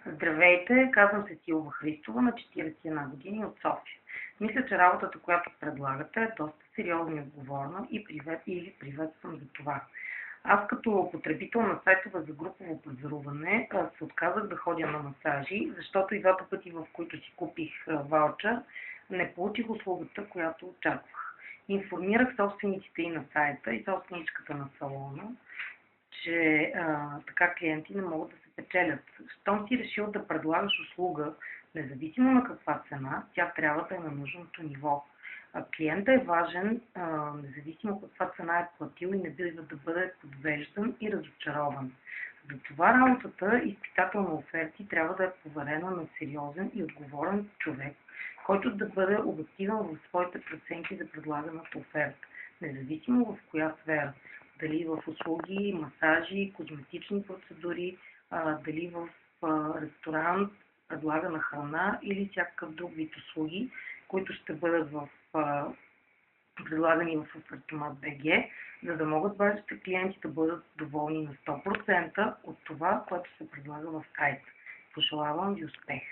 Здравейте, казвам се Силва Христова, на 41 години от София. Мисля, че работата, която предлагате, е доста сериозна и отговорна и ви приветствам за това. Аз като потребител на сайтове за групово пазаруване се отказах да ходя на масажи, защото и двата пъти, в които си купих ваучер, не получих услугата, която очаквах. Информирах собствениците и на сайта и собственичката на салона, че така клиенти не могат да се печелят. Щом си решил да предлагаш услуга, независимо на каква цена, тя трябва да е на нужното ниво. Клиентът е важен, независимо каква цена е платил и не бива да бъде подвеждан и разочарован. Затова работата изпитател на оферти трябва да е поверена на сериозен и отговорен човек, който да бъде обективен в своите преценки за предлаганата оферта, независимо в коя сфера. Дали в услуги, масажи, козметични процедури, дали в ресторант, предлагана храна или всякакъв друг вид услуги, които ще бъдат предлагани в Офертомат БГ, за да могат вашите клиенти да бъдат доволни на 100% от това, което се предлага в сайта. Пожелавам ви успех!